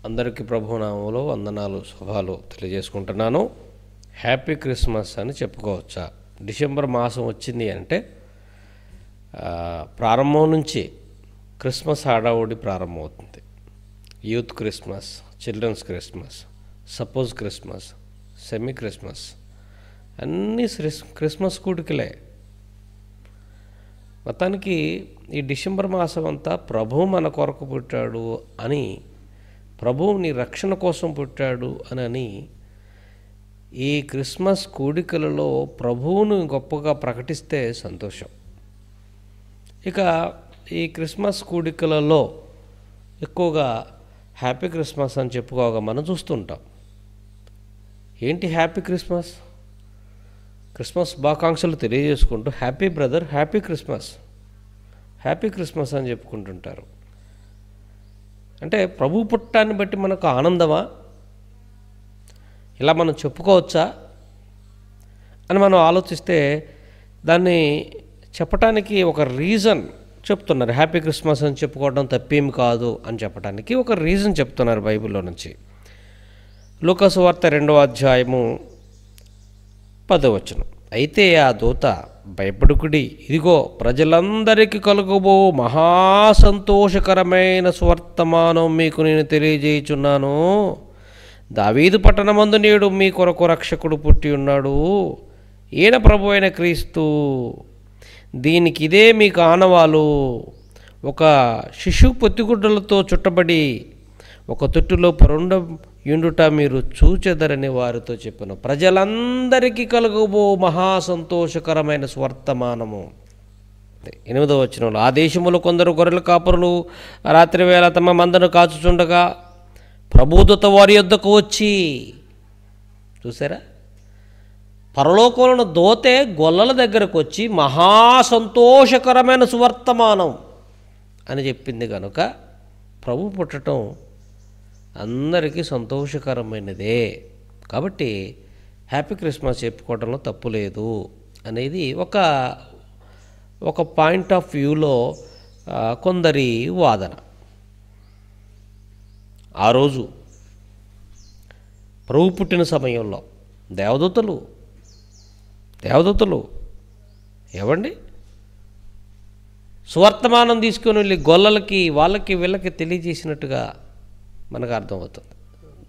అందరికీ ప్రభునామంలో వందనాలు శుభాలు తెలియజేసుకుంటున్నాను. హ్యాపీ క్రిస్మస్ అని చెప్పుకోవచ్చా? డిసెంబర్ మాసం వచ్చింది అంటే ప్రారంభం నుంచి క్రిస్మస్ హడావుడి ప్రారంభమవుతుంది. Youth Christmas, children's Christmas, suppose Christmas, semi Christmas, అన్నీ క్రిస్మస్ కూడికలే. మొత్తానికి ఈ డిసెంబర్ మాసం అంతా ప్రభువు మన కొరకు పుట్టాడు అని, ప్రభువు నీ రక్షణ కోసం పుట్టాడు అని ఈ క్రిస్మస్ కూడికలలో ప్రభువును గొప్పగా ప్రకటిస్తే సంతోషం. ఇక ఈ క్రిస్మస్ కూడికలలో ఎక్కువగా హ్యాపీ క్రిస్మస్ అని చెప్పుకోగా మనం చూస్తుంటాం. ఏంటి హ్యాపీ క్రిస్మస్? క్రిస్మస్ శుభాకాంక్షలు తెలియజేసుకుంటూ happy brother, happy Christmas, happy Christmas అని చెప్పుకుంటుంటారు. అంటే ప్రభు పుట్టాన్ని బట్టి మనకు ఆనందమా? ఇలా మనం చెప్పుకోవచ్చా అని మనం ఆలోచిస్తే దాన్ని చెప్పటానికి ఒక రీజన్ చెప్తున్నారు. హ్యాపీ క్రిస్మస్ అని చెప్పుకోవడం తప్పేమి కాదు అని చెప్పడానికి ఒక రీజన్ చెప్తున్నారు బైబిల్లో నుంచి. లూకా సువార్త 2వ అధ్యాయము 10వ వచనం. అయితే ఆ దూత, భయపడుకుడి, ఇదిగో ప్రజలందరికీ కలుగబో మహాసంతోషకరమైన సువర్తమానం మీకు నేను తెలియజేయుచున్నాను. దావీదు పట్టణమందు నేడు మీ కొరకు రక్షకుడు పుట్టి ఉన్నాడు. ఈయన ప్రభు అయిన క్రీస్తు. దీనికి ఇదే మీకు ఆనవాలు. ఒక శిశువు పొత్తిగుడ్డలతో చుట్టబడి ఒక తొట్టులో పరుండ యుండుట మీరు చూచెదరని వారితో చెప్పాను. ప్రజలందరికీ కలుగబో మహాసంతోషకరమైన స్వర్తమానము. 8వ వచనంలో, ఆ దేశంలో కొందరు గొర్రెల కాపరులు రాత్రి వేళ తమ మందను కాచుచుండగా ప్రభుదూత వారి యొద్దకు వచ్చి, చూసారా, పరలోకంలో దోతే గొల్లల దగ్గరకు వచ్చి మహాసంతోషకరమైన సువర్తమానం అని చెప్పింది కనుక ప్రభు పుట్టడం అందరికీ సంతోషకరమైనదే. కాబట్టి హ్యాపీ క్రిస్మస్ చెప్పుకోవడంలో తప్పు లేదు అనేది ఒక పాయింట్ ఆఫ్ వ్యూలో కొందరి వాదన. ఆ రోజు ప్రభు పుట్టిన సమయంలో దేవదూతలు ఏవండి సువర్తమానం తీసుకొని వెళ్ళి గొల్లలకి, వాళ్ళకి వీళ్ళకి తెలియజేసినట్టుగా మనకు అర్థమవుతుంది.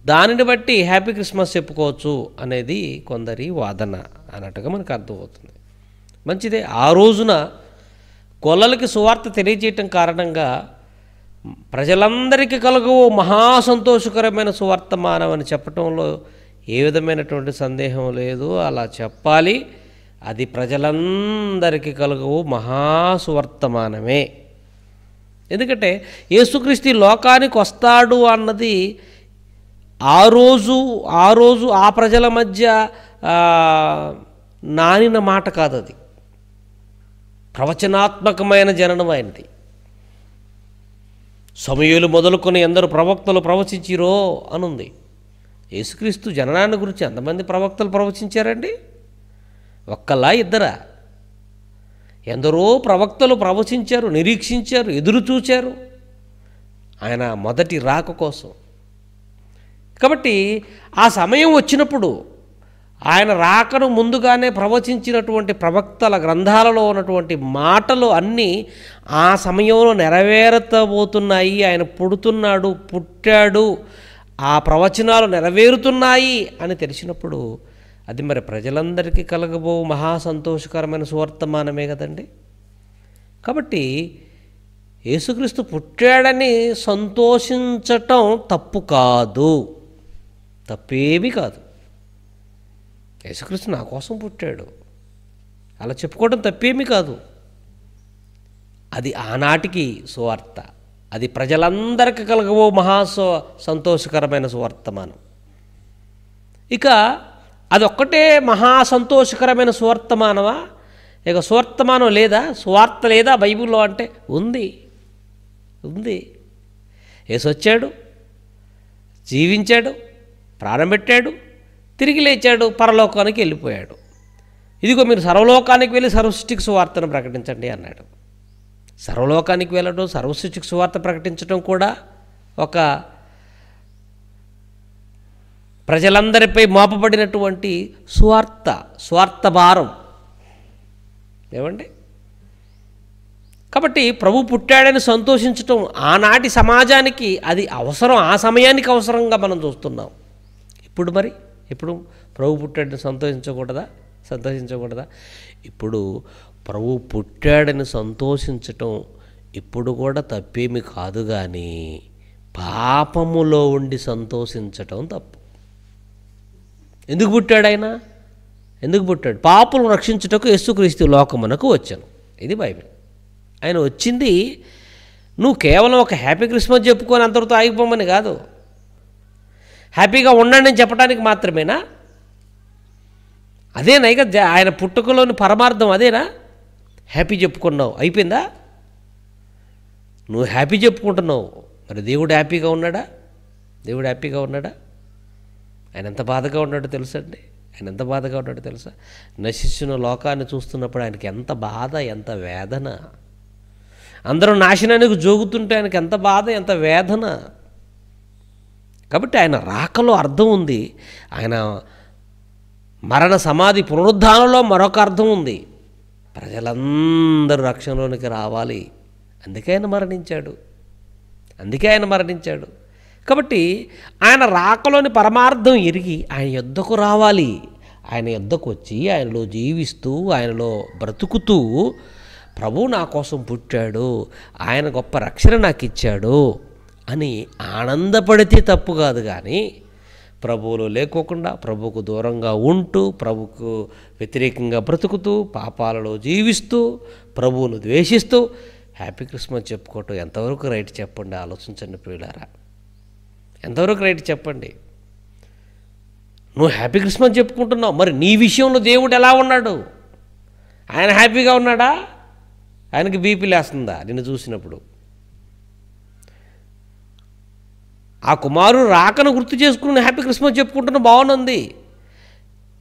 దానిని బట్టి హ్యాపీ క్రిస్మస్ చెప్పుకోవచ్చు అనేది కొందరి వాదన అన్నట్టుగా మనకు అర్థమవుతుంది. మంచిదే. ఆ రోజున గొల్లలకి సువార్త తెలియజేయటం కారణంగా ప్రజలందరికీ కలుగు మహాసంతోషకరమైన సువర్తమానం అని చెప్పటంలో ఏ విధమైనటువంటి సందేహం లేదు. అలా చెప్పాలి. అది ప్రజలందరికీ కలుగు మహాసువర్తమానమే. ఎందుకంటే యేసుక్రీస్తు లోకానికి వస్తాడు అన్నది ఆ రోజు ఆ ప్రజల మధ్య నానిన మాట కాదు. అది ప్రవచనాత్మకమైన జననం ఆయనది. సమూయేలు మొదలుకొని ఎందరు ప్రవక్తలు ప్రవచించిరో అనుంది. యేసుక్రీస్తు జననాన్ని గురించి ఎంతమంది ప్రవక్తలు ప్రవచించారండి? ఒక్కలా, ఇద్దరా? ఎందరో ప్రవక్తలు ప్రవచించారు, నిరీక్షించారు, ఎదురు చూచారు ఆయన మొదటి రాక కోసం. కాబట్టి ఆ సమయం వచ్చినప్పుడు ఆయన రాకను ముందుగానే ప్రవచించినటువంటి ప్రవక్తల గ్రంథాలలో ఉన్నటువంటి మాటలు అన్నీ ఆ సమయంలో నెరవేరతబోతున్నాయి. ఆయన పుట్టాడు, ఆ ప్రవచనాలు నెరవేరుతున్నాయి అని తెలిసినప్పుడు అది మరి ప్రజలందరికీ కలగబో మహాసంతోషకరమైన సువర్తమానమే కదండి. కాబట్టి యేసుక్రీస్తు పుట్టాడని సంతోషించటం తప్పు కాదు, తప్పేమీ కాదు. యేసుక్రీస్తు నా కోసం పుట్టాడు అలా చెప్పుకోవడం తప్పేమీ కాదు. అది ఆనాటికి సువార్త. అది ప్రజలందరికీ కలగబో సంతోషకరమైన సువర్తమానం. ఇక అదొక్కటే మహాసంతోషకరమైన సువర్తమానమా? ఇక సువర్తమానం లేదా, సువార్త లేదా బైబిల్లో అంటే ఉంది. యేసు వచ్చాడు, జీవించాడు, ప్రాణం తిరిగి లేచాడు, పరలోకానికి వెళ్ళిపోయాడు. ఇదిగో మీరు సర్వలోకానికి వెళ్ళి సర్వసృష్టికి సువార్తను ప్రకటించండి అన్నాడు. సర్వలోకానికి వెళ్ళడం, సర్వసృష్టికి సువార్త ప్రకటించడం కూడా ఒక ప్రజలందరిపై మోపబడినటువంటి స్వార్థ భారం ఏమండి. కాబట్టి ప్రభు పుట్టాడని సంతోషించటం ఆనాటి సమాజానికి అది అవసరం, ఆ సమయానికి అవసరంగా మనం చూస్తున్నాం. ఇప్పుడు ప్రభు పుట్టాడని సంతోషించకూడదా? ఇప్పుడు ప్రభు పుట్టాడని సంతోషించటం ఇప్పుడు కూడా తప్పేమి కాదు, కానీ పాపములో ఉండి సంతోషించటం తప్పు. ఎందుకు పుట్టాడు ఆయన? పాపులను రక్షించుటకు యేసుక్రీస్తు లోకమునకు వచ్చాను. ఇది బైబిల్. ఆయన వచ్చింది నువ్వు కేవలం ఒక హ్యాపీ క్రిస్మస్ చెప్పుకొని అంతటితో ఆగిపోమని కాదు, హ్యాపీగా ఉండండి అని చెప్పడానికి మాత్రమేనా? అదేనా ఇక ఆయన పుట్టుకలోని పరమార్థం? అదేనా? హ్యాపీ చెప్పుకున్నావు, అయిపోయిందా? నువ్వు హ్యాపీ చెప్పుకుంటున్నావు, మరి దేవుడు హ్యాపీగా ఉన్నాడా? ఆయన ఎంత బాధగా ఉన్నాడో తెలుసా? నశించిన లోకాన్ని చూస్తున్నప్పుడు ఆయనకి ఎంత బాధ, ఎంత వేదన. అందరూ నాశనానికి జోగుతుంటే ఆయనకి ఎంత బాధ, ఎంత వేదన. కాబట్టి ఆయన రాకలో అర్థం ఉంది, ఆయన మరణ సమాధి పునరుద్ధానంలో మరొక అర్థం ఉంది. ప్రజలందరూ రక్షణలోనికి రావాలి, అందుకే ఆయన మరణించాడు. కాబట్టి ఆయన రాకలోని పరమార్థం ఎరిగి ఆయన యొద్దకు రావాలి. ఆయన యొద్దకు వచ్చి ఆయనలో జీవిస్తూ, ఆయనలో బ్రతుకుతూ, ప్రభు నా కోసం పుట్టాడు, ఆయన గొప్ప రక్షణ నాకు ఇచ్చాడు అని ఆనందపడితే తప్పు కాదు, కానీ ప్రభువులో లేకోకుండా, ప్రభువుకు దూరంగా ఉంటూ, ప్రభువుకు వ్యతిరేకంగా బ్రతుకుతూ, పాపాలలో జీవిస్తూ, ప్రభువును ద్వేషిస్తూ హ్యాపీ క్రిస్మస్ చెప్పుకోవటం ఎంతవరకు రైట్ చెప్పండి? ఆలోచించండి ప్రియులారా, ఎంతవరకు రైట్ చెప్పండి? నువ్వు హ్యాపీ క్రిస్మస్ చెప్పుకుంటున్నావు, మరి నీ విషయంలో దేవుడు ఎలా ఉన్నాడు? ఆయన హ్యాపీగా ఉన్నాడా? ఆయనకి బీపీ లేస్తుందా నిన్ను చూసినప్పుడు? ఆ కుమారుడు రాకను గుర్తు చేసుకుని హ్యాపీ క్రిస్మస్ చెప్పుకుంటున్నా, బాగుంది.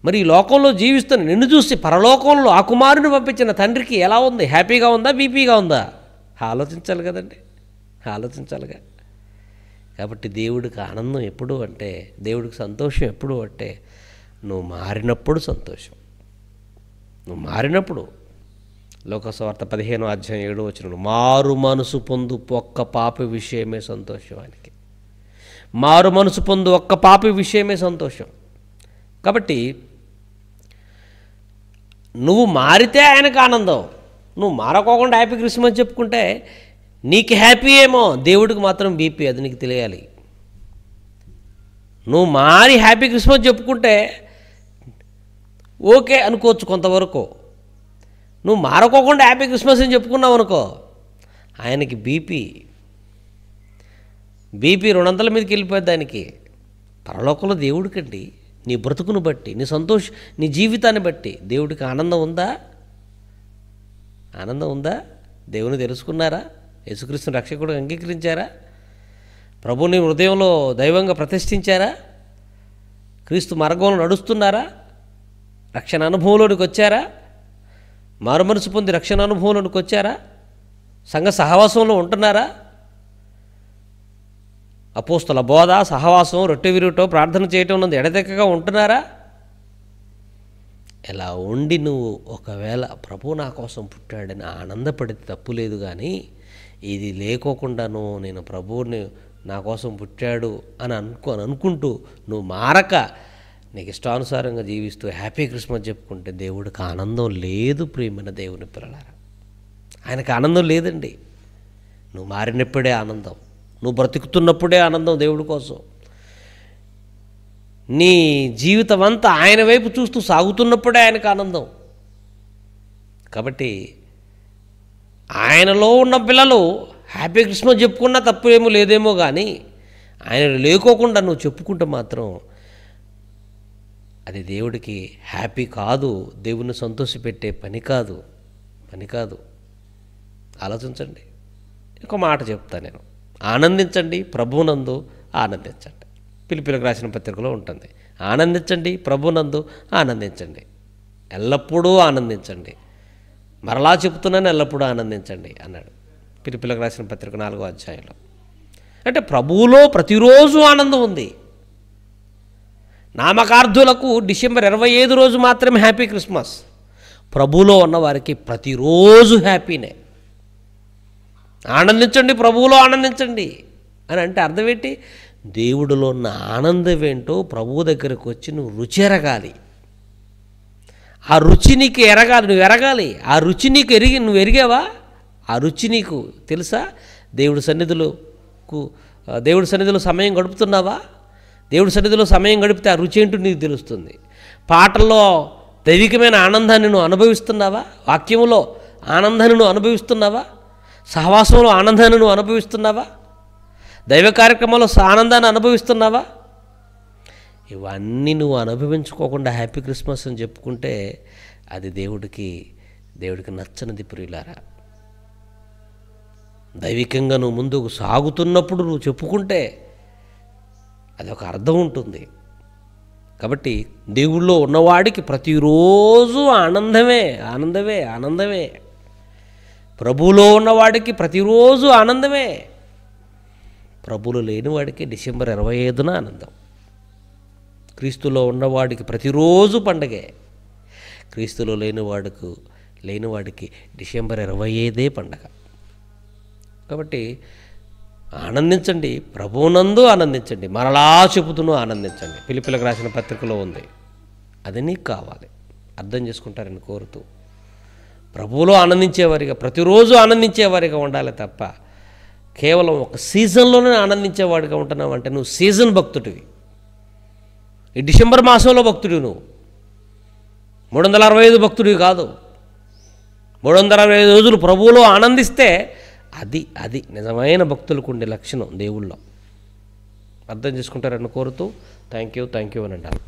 మరి ఈ లోకంలో జీవిస్తున్న నిన్ను చూసి పరలోకంలో ఆ కుమారుని పంపించిన తండ్రికి ఎలా ఉంది? హ్యాపీగా ఉందా, బీపీగా ఉందా? ఆలోచించాలి కదండి, ఆలోచించాలిగా. కాబట్టి దేవుడికి ఆనందం ఎప్పుడు అంటే, దేవుడికి సంతోషం ఎప్పుడు అంటే, నువ్వు మారినప్పుడు సంతోషం. లోకసువార్త 15:7 మారు మనసు పొందు ఒక్క పాపి విషయమే సంతోషం. ఆయనకి మారు మనసు పొందు ఒక్క పాపి విషయమే సంతోషం. కాబట్టి నువ్వు మారితే ఆయనకు ఆనందం. నువ్వు మారకోకుండా హ్యాపీ క్రిస్మస్ చెప్పుకుంటే నీకు హ్యాపీ ఏమో, దేవుడికి మాత్రం బీపీ, అది నీకు తెలియాలి. నువ్వు మారి హ్యాపీ క్రిస్మస్ చెప్పుకుంటే ఓకే అనుకోవచ్చు కొంతవరకు. నువ్వు మారకోకుండా హ్యాపీ క్రిస్మస్ అని చెప్పుకున్నావు అనుకో, ఆయనకి బీపీ 200 మీదకి వెళ్ళిపోద్ది ఆయనకి. పరలోకంలో దేవుడికండి నీ బ్రతుకును బట్టి, నీ జీవితాన్ని బట్టి దేవుడికి ఆనందం ఉందా? దేవుని తెలుసుకున్నారా? యేసుక్రీస్తుని రక్షకుడు అంగీకరించారా? ప్రభుని హృదయంలో దైవంగా ప్రతిష్ఠించారా? క్రీస్తు మార్గంలో నడుస్తున్నారా? రక్షణ అనుభవంలోనికి వచ్చారా? మారుమనసు పొంది రక్షణ అనుభవంలోనికి వచ్చారా? సంఘ సహవాసంలో ఉంటున్నారా? అపోస్తల బోధ, సహవాసం, రొట్టె విరుటం, ప్రార్థన చేయటం నందు ఎడతెక్కగా ఉంటున్నారా? ఇలా ఉండి నువ్వు ఒకవేళ ప్రభు నా కోసం పుట్టాడని ఆనందపడితే తప్పు లేదు, కానీ ఇది లేకోకుండాను నేను ప్రభువుని నా కోసం పుట్టాడు అని అనుకుంటూ నువ్వు మారక నీకు ఇష్టానుసారంగా జీవిస్తూ హ్యాపీ క్రిస్మస్ చెప్పుకుంటే దేవుడికి ఆనందం లేదు. ప్రియమైన దేవుని పిల్లలారా, ఆయనకు ఆనందం లేదండి. నువ్వు మారినప్పుడే ఆనందం, నువ్వు బ్రతుకుతున్నప్పుడే ఆనందం దేవుడి కోసం. నీ జీవితం అంతా ఆయన వైపు చూస్తూ సాగుతున్నప్పుడే ఆయనకు ఆనందం. కాబట్టి ఆయనలో ఉన్న పిల్లలు హ్యాపీ క్రిస్మస్ చెప్పుకున్నా తప్పు ఏమో లేదేమో, కానీ ఆయన లేకోకుండా నువ్వు చెప్పుకుంటే మాత్రం అది దేవుడికి హ్యాపీ కాదు, దేవుని సంతోషపెట్టే పని కాదు. ఆలోచించండి. ఒక మాట చెప్తాను నేను, ఆనందించండి ప్రభువునందు ఆనందించండి. పిలిపిలకు రాసిన పత్రికలో ఉంటుంది, ఆనందించండి ప్రభువునందు ఆనందించండి, ఎల్లప్పుడూ ఆనందించండి. మరలా చెప్తున్నాను, ఎల్లప్పుడూ ఆనందించండి అన్నాడు పిలిపిలకు రాసిన పత్రిక 4వ అధ్యాయంలో. అంటే ప్రభువులో ప్రతిరోజు ఆనందం ఉంది. నామకార్థులకు డిసెంబర్ 25 రోజు మాత్రమే హ్యాపీ క్రిస్మస్. ప్రభువులో ఉన్నవారికి ప్రతిరోజు హ్యాపీనే. ఆనందించండి, ప్రభువులో ఆనందించండి అని అంటే అర్థం ఏంటి? దేవుడిలో ఉన్న ఆనందం ఏంటో ప్రభువు దగ్గరకు వచ్చి నువ్వు రుచి ఎరగాలి. ఆ రుచి నీకు ఎరగాలి, నువ్వు ఎరగాలి. ఆ రుచి నీకు నువ్వు ఎరిగావా? ఆ రుచి నీకు తెలుసా? దేవుడి సన్నిధిలో సమయం గడుపుతున్నావా? దేవుడి సన్నిధిలో సమయం గడిపితే ఆ రుచి ఏంటో నీకు తెలుస్తుంది. పాటల్లో దైవికమైన ఆనందాన్ని నువ్వు అనుభవిస్తున్నావా? వాక్యములో ఆనందాన్ని నువ్వు అనుభవిస్తున్నావా? సహవాసంలో ఆనందాన్ని నువ్వు అనుభవిస్తున్నావా? దైవ కార్యక్రమాల్లో ఆనందాన్ని అనుభవిస్తున్నావా? ఇవన్నీ నువ్వు అనుభవించుకోకుండా హ్యాపీ క్రిస్మస్ అని చెప్పుకుంటే అది దేవుడికి నచ్చనిది ప్రియులారా. దైవికంగా నువ్వు ముందుకు సాగుతున్నప్పుడు నువ్వు చెప్పుకుంటే అది ఒక అర్థం ఉంటుంది. కాబట్టి దేవుళ్ళో ఉన్నవాడికి ప్రతిరోజు ఆనందమే ఆనందమే ఆనందమే. ప్రభువులో ఉన్నవాడికి ప్రతిరోజు ఆనందమే. ప్రభువులో లేనివాడికి డిసెంబర్ 25న ఆనందం. క్రీస్తులో ఉన్నవాడికి ప్రతిరోజు పండగే. క్రీస్తులో లేనివాడికి డిసెంబర్ 25 పండగ. కాబట్టి ఆనందించండి, ప్రభువునందు ఆనందించండి, మరలా చెబుతూనూ ఆనందించండి. ఫిలిప్పీలకు రాసిన పత్రికలో ఉంది. అది నీకు కావాలి. అర్థం చేసుకుంటారని కోరుతూ ప్రభువులో ఆనందించేవారిగా, ప్రతిరోజు ఆనందించేవారిగా ఉండాలి తప్ప కేవలం ఒక సీజన్లోనే ఆనందించేవాడిగా ఉంటున్నావు అంటే నువ్వు సీజన్ భక్తుడివి. ఈ డిసెంబర్ మాసంలో భక్తుడివి నువ్వు. 365 భక్తుడివి కాదు. 365 రోజులు ప్రభువులో ఆనందిస్తే అది నిజమైన భక్తులకు ఉండే లక్షణం దేవుళ్ళో. అర్థం చేసుకుంటారని కోరుతూ థ్యాంక్ యూ అని అంటారు.